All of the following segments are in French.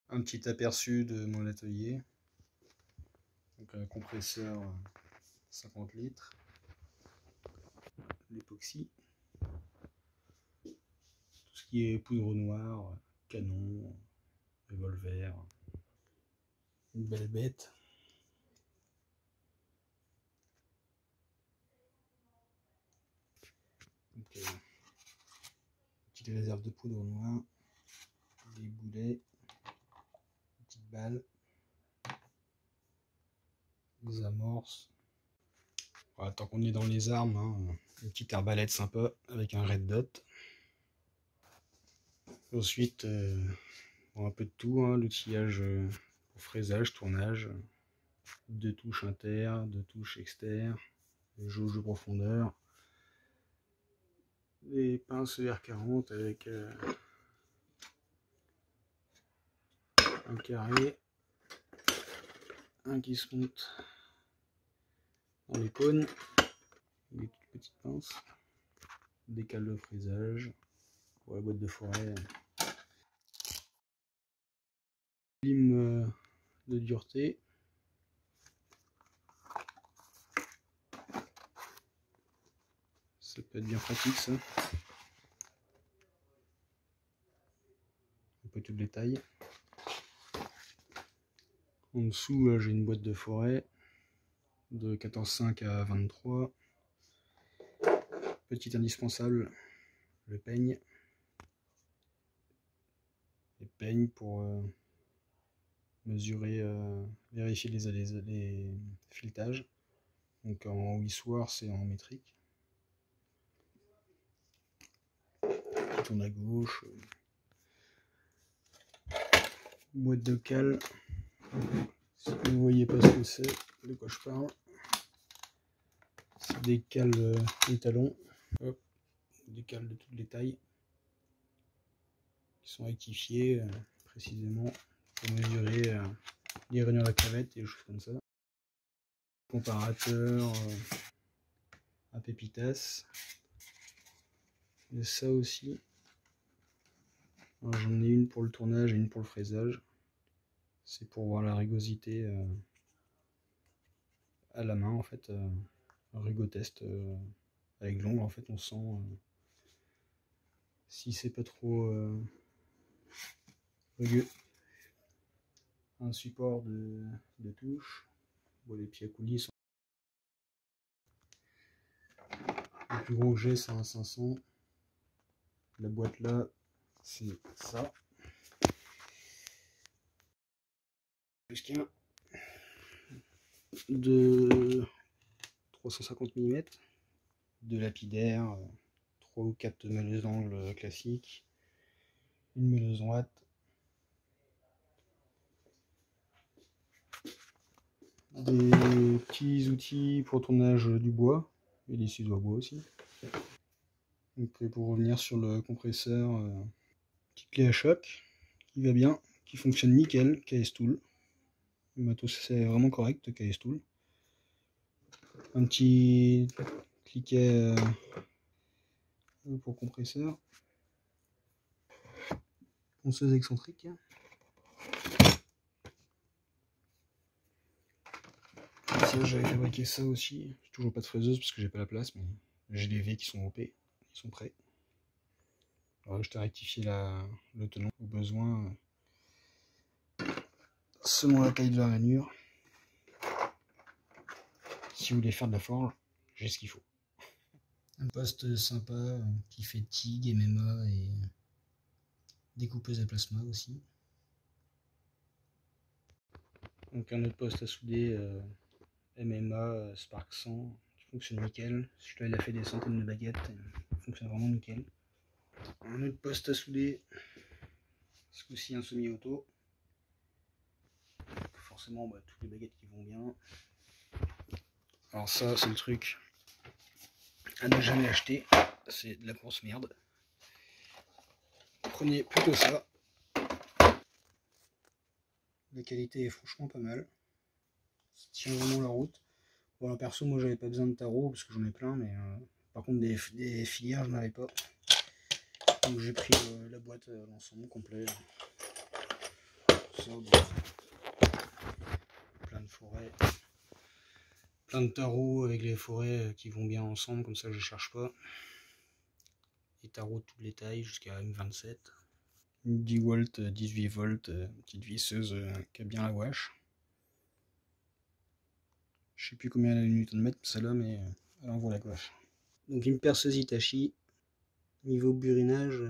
Un petit aperçu de mon atelier. Donc un compresseur 50 litres. L'époxy. Tout ce qui est poudre noire, canon, revolver. Une belle bête. Donc, petite réserve de poudre noire. Des boulets. Des petites balles. Des amorces. Voilà, tant qu'on est dans les armes, hein, une petite arbalète sympa avec un red dot. Ensuite, un peu de tout, hein, l'outillage pour fraisage, tournage, 2 touches inter, 2 touches exter, les jauges de profondeur, les pinces R40 avec un carré, un qui se monte dans les cônes, des toutes petites pinces, des cales de fraisage pour la boîte de forêt, lime de dureté, ça peut être bien pratique ça, un peu tout le détail. En dessous j'ai une boîte de forêt de 14,5 à 23. Petit indispensable, le peigne. Les peignes pour mesurer, vérifier les filetages. Donc en histoire c'est en métrique. On tourne à gauche. Boîte de cale. Si vous ne voyez pas ce que c'est, de quoi je parle. C'est des cales étalons. Hop. Des cales de toutes les tailles. Qui sont rectifiées précisément pour mesurer les rainures de la crevette et des choses comme ça. Comparateur à pépitas. Et ça aussi. J'en ai une pour le tournage et une pour le fraisage. C'est pour voir la rugosité à la main en fait. Un rugotest avec l'ongle en fait on sent si c'est pas trop rugueux. Un support de touche. Bon, les pieds à coulis sont... Le plus gros que j'ai c'est un 500. La boîte là c'est ça. Plus qu'un de 350 mm de lapidaire, 3 ou 4 meuleuses d'angle classiques, une meuleuse droite, des petits outils pour tournage du bois et des ciseaux à bois aussi. Donc pour revenir sur le compresseur, petite clé à choc qui va bien, qui fonctionne nickel, KS Tool. Le matos c'est vraiment correct, KS Tool. Un petit cliquet pour compresseur. Ponceuse excentrique. Ça, j'avais fabriqué ça aussi. J'ai toujours pas de fraiseuse parce que j'ai pas la place, mais j'ai les V qui sont OP, ils sont prêts. Alors, je t'ai rectifié le tenon au besoin selon la taille de la rainure. Si vous voulez faire de la forge, j'ai ce qu'il faut. Un poste sympa qui fait TIG, MMA et découpeuse à plasma aussi. Donc un autre poste à souder MMA Spark 100 qui fonctionne nickel. Celui-là il a fait des centaines de baguettes, il fonctionne vraiment nickel. Un autre poste à souder, ce coup-ci un semi-auto. Forcément toutes les baguettes qui vont bien. Alors ça c'est le truc à ne jamais acheter, c'est de la grosse merde. Prenez plutôt ça. La qualité est franchement pas mal. Ça tient vraiment la route. Bon, perso, moi j'avais pas besoin de tarot parce que j'en ai plein, mais par contre des filières je n'avais pas. Donc j'ai pris la boîte l'ensemble complet. ça, bon, plein de forêts, plein de tarots avec les forêts qui vont bien ensemble, comme ça je cherche pas. Les tarots de toutes les tailles jusqu'à M27. 10 volts, 18 volts, petite visseuse qui a bien la wash. Je sais plus combien elle a une Newton mètre celle-là, mais elle envoie la coiffe. Donc une perceuse Hitachi, niveau burinage,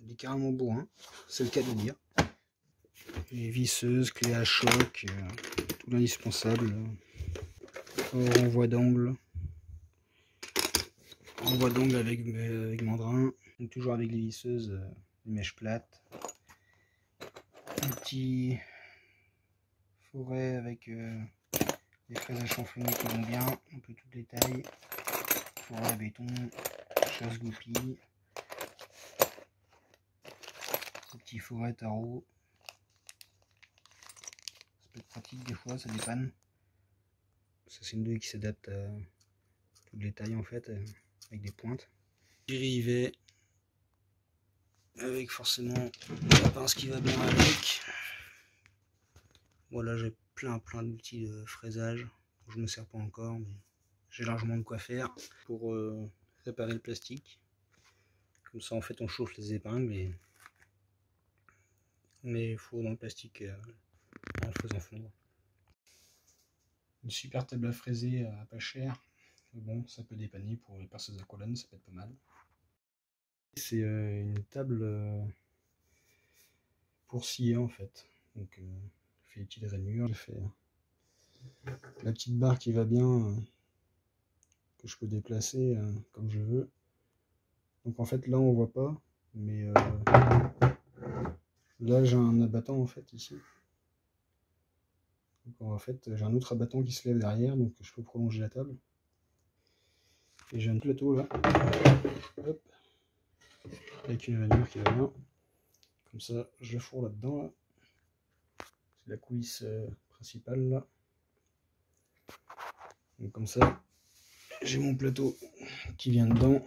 elle est carrément bourrin, c'est le cas de dire. Les visseuses, clés à choc, tout l'indispensable. Renvoi d'angle. Renvoi d'angle avec mandrin. Donc toujours avec les visseuses, les mèches plates. Un petit forêt avec des fraises à chanfreiner qui vont bien, un peu toutes les tailles. Forêt à béton, chasse goupille. Petit forêt tarot. Ça peut être pratique des fois, ça dépanne. Ça c'est une douille qui s'adapte à toutes les tailles en fait, avec des pointes. Rivet, avec forcément la pince qui va bien avec. Voilà, j'ai plein d'outils de fraisage. Je me sers pas encore, mais j'ai largement de quoi faire pour réparer le plastique. Comme ça en fait on chauffe les épingles et on les fourre dans le plastique en le faisant fondre. Une super table à fraiser à pas cher. Mais bon, ça peut dépanner pour les perceuses à colonne, ça peut être pas mal. C'est une table pour scier en fait. Donc je fais des petites rainures, je fais la petite barre qui va bien, que je peux déplacer comme je veux. Donc en fait là on voit pas, mais là j'ai un abattant en fait ici. Donc en fait j'ai un autre abattant qui se lève derrière, donc je peux prolonger la table. Et j'ai un plateau là, hop, avec une rainure qui va bien. Comme ça je le fourre là-dedans. Là. C'est la coulisse principale là. Donc comme ça j'ai mon plateau qui vient dedans.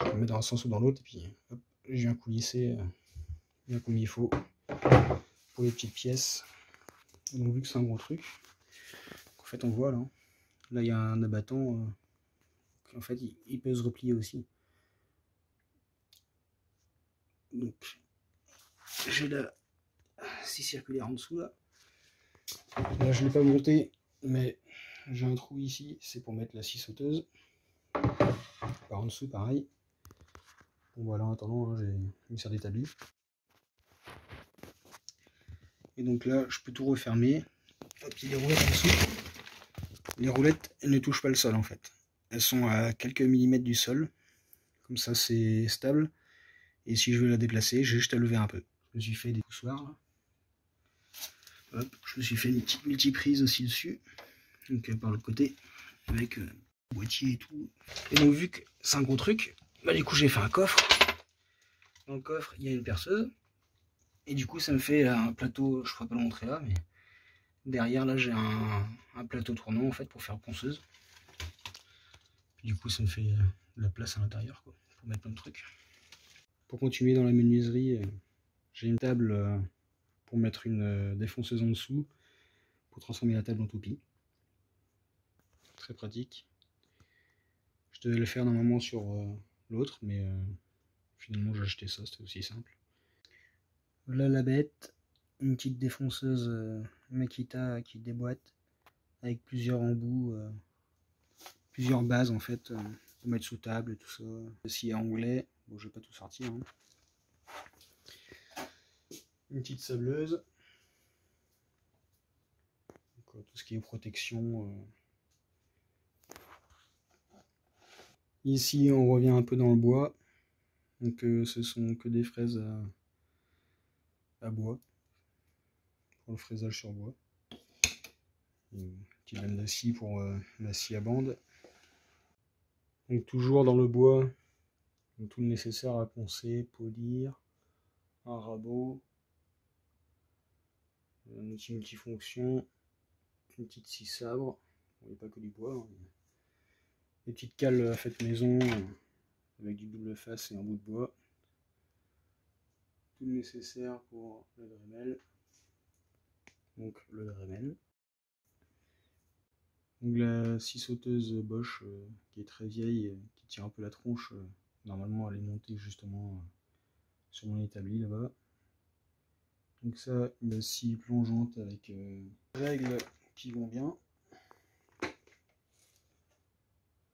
Je le mets dans un sens ou dans l'autre et puis hop, j'ai un coulissé bien comme il faut pour les petites pièces. Donc vu que c'est un gros truc, en fait on voit là il y a un abattant en fait il peut se replier aussi. Donc j'ai la scie circulaire en dessous là. Là je l'ai pas monté, mais j'ai un trou ici, c'est pour mettre la scie sauteuse. Par en dessous pareil. Bon voilà, en attendant j'ai une serre d'établi. Et donc là je peux tout refermer. Hop, il y a des roulettes en dessous. Les roulettes elles ne touchent pas le sol en fait. Elles sont à quelques millimètres du sol. Comme ça c'est stable. Et si je veux la déplacer, j'ai juste à lever un peu. Je me suis fait des poussoirs là. Hop, je me suis fait une petite multiprise aussi dessus. Donc par l'autre côté. Avec boîtier et tout. Et donc vu que c'est un gros truc, bah du coup j'ai fait un coffre. Dans le coffre, il y a une perceuse. Et du coup ça me fait un plateau, je ne pourrais pas le montrer là, mais derrière là j'ai un plateau tournant en fait pour faire ponceuse. Du coup ça me fait de la place à l'intérieur quoi, pour mettre plein de trucs. Pour continuer dans la menuiserie, j'ai une table pour mettre une défonceuse en dessous pour transformer la table en toupie. Très pratique. Je devais le faire normalement sur l'autre, mais finalement j'ai acheté ça, c'était aussi simple. Voilà la bête, une petite défonceuse Makita qui déboîte avec plusieurs embouts, plusieurs bases en fait pour mettre sous table et tout ça. S'il y a anglais, bon je vais pas tout sortir. Hein. Une petite sableuse. Donc, tout ce qui est protection. Ici on revient un peu dans le bois. Donc ce sont que des fraises à bois. Pour le fraisage sur bois. Une petite lame de scie pour la scie à bande. Donc toujours dans le bois. Donc, tout le nécessaire à poncer, polir, un rabot, un outil multifonction, une petite scie sabre, il n'y a pas que du bois, hein. Des petites cales faites maison avec du double face et un bout de bois. tout le nécessaire pour le Dremel. Donc le Dremel. Donc la scie sauteuse Bosch qui est très vieille, qui tire un peu la tronche, normalement elle est montée justement sur mon établi là-bas. Donc ça, une scie plongeante avec règles qui vont bien.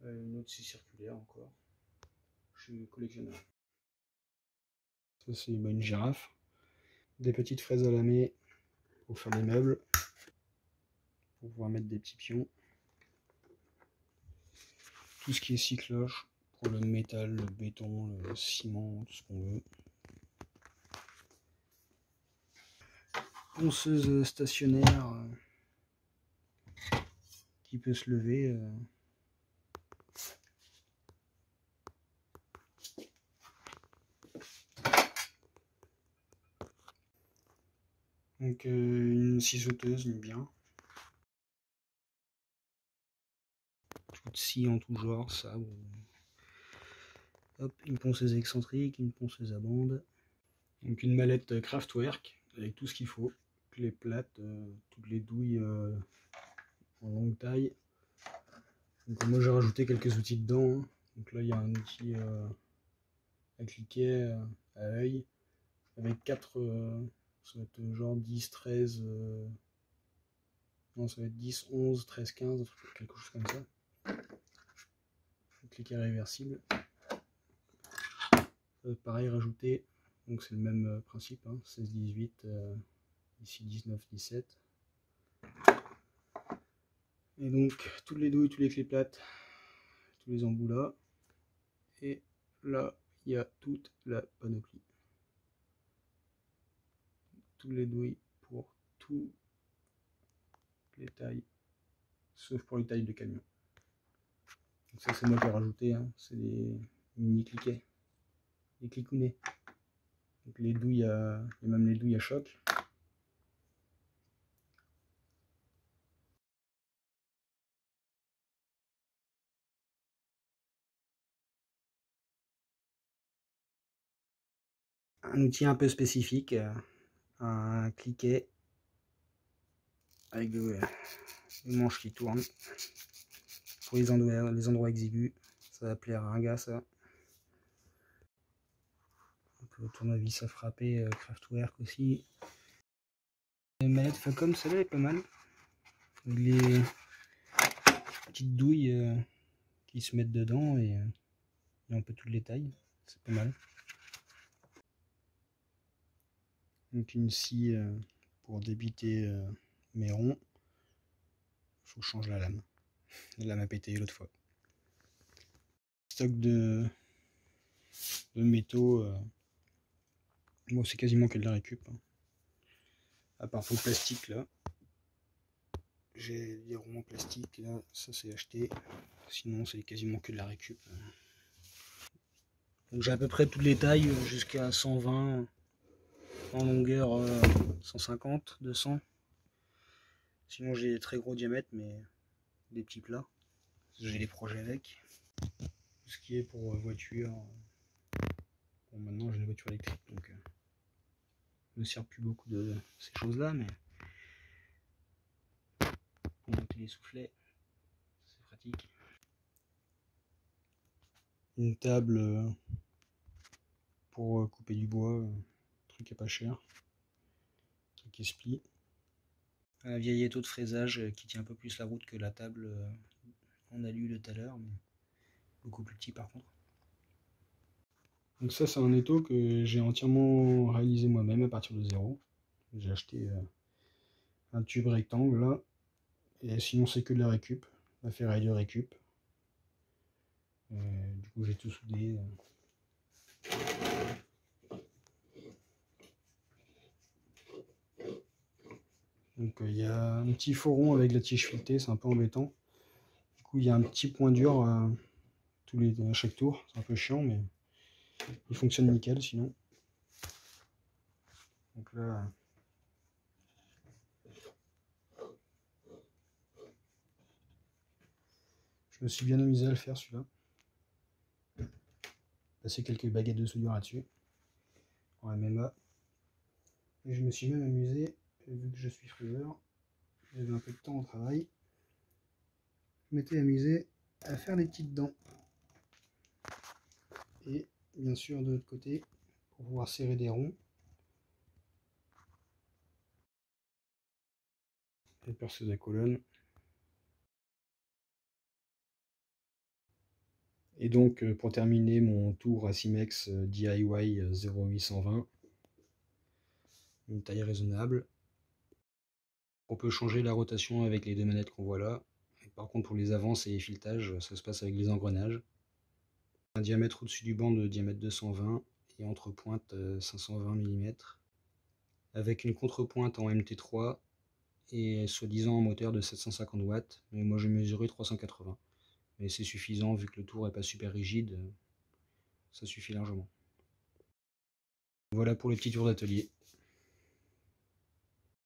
Une autre scie circulaire encore. Je suis collectionneur. Ça c'est une girafe. Des petites fraises à lamer pour faire des meubles. Pour pouvoir mettre des petits pions. Tout ce qui est scie cloche pour le métal, le béton, le ciment, tout ce qu'on veut. Ponceuse stationnaire qui peut se lever. Donc une scie sauteuse, bien. Toute scie en tout genre, ça. Hop, une ponceuse excentrique, une ponceuse à bande. Donc une mallette Kraftwerk avec tout ce qu'il faut. Les plates, toutes les douilles en longue taille. Donc moi j'ai rajouté quelques outils dedans. Donc là il y a un outil à cliquet, à œil, avec 4, ça va être genre 10, 13, non ça va être 10, 11, 13, 15, quelque chose comme ça. Cliquet réversible. Pareil rajouter, donc c'est le même principe, hein, 16, 18, ici 19, 17. Et donc toutes les douilles, tous les clés plates, tous les embouts là. Et là, il y a toute la panoplie. Toutes les douilles pour toutes les tailles, sauf pour les tailles de camion. Donc ça c'est moi qui ai rajouté, hein. C'est des mini cliquets, des clicounets. Donc les douilles, et même les douilles à choc. Un outil un peu spécifique, un cliquet avec des manches qui tournent pour les endroits exigus. Ça va plaire à un gars ça. Le tournevis à frapper, Kraftwerk aussi. La manette Facom, celle-là est pas mal. Les petites douilles qui se mettent dedans et un peu toutes les tailles, c'est pas mal. Donc une scie pour débiter mes ronds. Il faut que je change la lame. La lame a pété l'autre fois. Stock de métaux. Bon, c'est quasiment que de la récup. Hein. À part pour le plastique là. J'ai des ronds en plastique là, ça c'est acheté. Sinon c'est quasiment que de la récup. Donc j'ai à peu près toutes les tailles jusqu'à 120 en longueur, 150, 200. Sinon j'ai des très gros diamètres mais des petits plats. J'ai des projets avec. Tout ce qui est pour voiture. Bon maintenant j'ai une voiture électrique donc je ne me sers plus beaucoup de ces choses là mais pour monter les soufflets c'est pratique. Une table pour couper du bois, truc qui est pas cher, truc qui se plie. Un vieil étau de fraisage qui tient un peu plus la route que la table en alu de tout à l'heure, mais beaucoup plus petit par contre. Donc ça c'est un étau que j'ai entièrement réalisé moi-même à partir de zéro. J'ai acheté un tube rectangle là, et sinon c'est que de la récup, la ferraille de récup. Du coup j'ai tout soudé. Donc il y a un petit faux rond avec la tige filetée, c'est un peu embêtant. Du coup il y a un petit point dur à chaque tour, c'est un peu chiant mais il fonctionne nickel sinon. Donc là je me suis bien amusé à le faire celui-là. Passer quelques baguettes de soudure là-dessus en MMA. Et je me suis même amusé, vu que je suis friseur, j'avais un peu de temps au travail, je m'étais amusé à faire des petites dents. Et bien sûr de l'autre côté, pour pouvoir serrer des ronds. Et perceuse à colonne. Et donc pour terminer mon tour à Simex DIY 0820, une taille raisonnable. On peut changer la rotation avec les deux manettes qu'on voit là. Et par contre pour les avances et les filetages, ça se passe avec les engrenages. Un diamètre au-dessus du banc de diamètre 220 et entre pointe 520 mm. Avec une contrepointe en MT3 et soi-disant un moteur de 750 watts. Mais moi j'ai mesuré 380. Mais c'est suffisant vu que le tour n'est pas super rigide, ça suffit largement. Voilà pour le petit tour d'atelier.